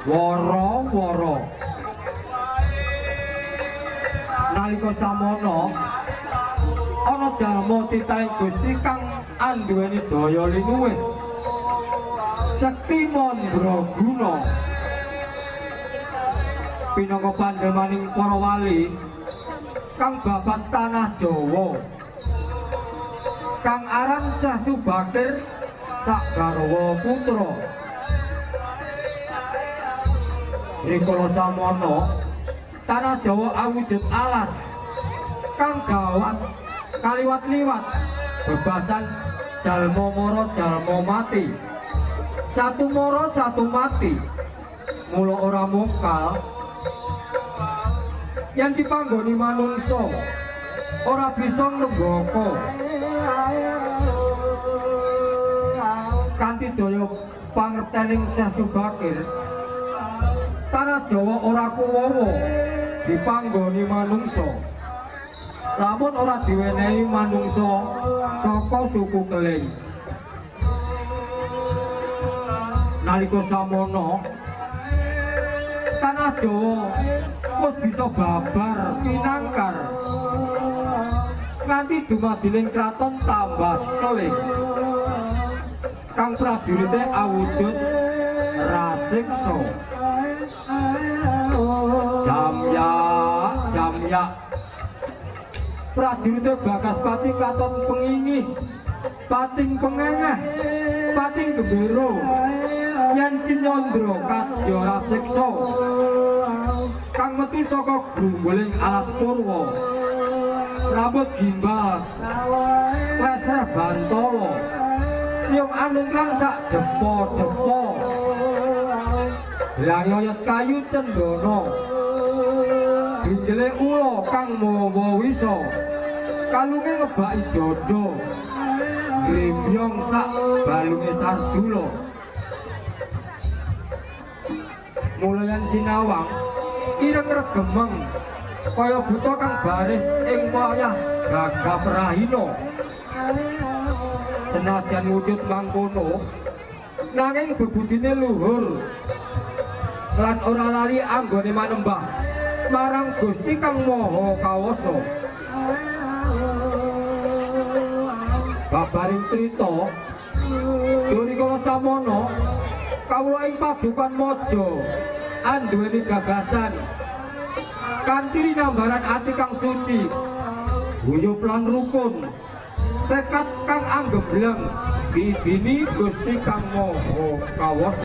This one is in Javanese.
wara-wara. Nalika samono ana jalma titahing Gusti kang anduweni daya linuwih sekti mandraguna pinangka pandhemaning para wali kang babat tanah Jawa kang aran Syekh Subakir sak garwa putra. Rikala samono tanah Jawa awujud alas kang gawat kaliwat-liwat bebasan jalma mara jalma mati. Satu mara satu mati. Mula ora mungkal yang dipanggoni manungsa ora bisa ngrembaka kanthi daya pangertening Syekh Subakir. Tanah Jawa ora kuwawa dipanggoni manungsa lamun ora diwenehi manungsa saka suku Keling. Nalika samono tanah Jawa wis bisa babar pinangkar nganti dumadining kraton Tambas Keling kang prajurite awujud rasiksa. Jamyak prajurite Bagaspati katon pengingih pating pengengeh pating gembira yen Cinyandra kadya rasiksa kang metu saka grungguling alas purwa rambut gimbal lesreh bantala siung anungkang sak depo-depo langyoyot kayu cendana dijele ula kang mawa wisa kalunge ngebaki dada grimbyong sak balunge sardula. Mulayan sinawang ireng regemeng kaya buta kang baris ing wayah gagah prahina. Senajan wujud mangkono nanging bebudine luhur lan ora lali anggone manembah marang Gusti kang Maha Kawasa. Babaring crita durikala samono kawula ing padukan Maja anduweni gagasan kanthi rinambaran ati kang suci guyub lan rukun tekad kang anggebleng bibini Gusti kang Maha Kawasa.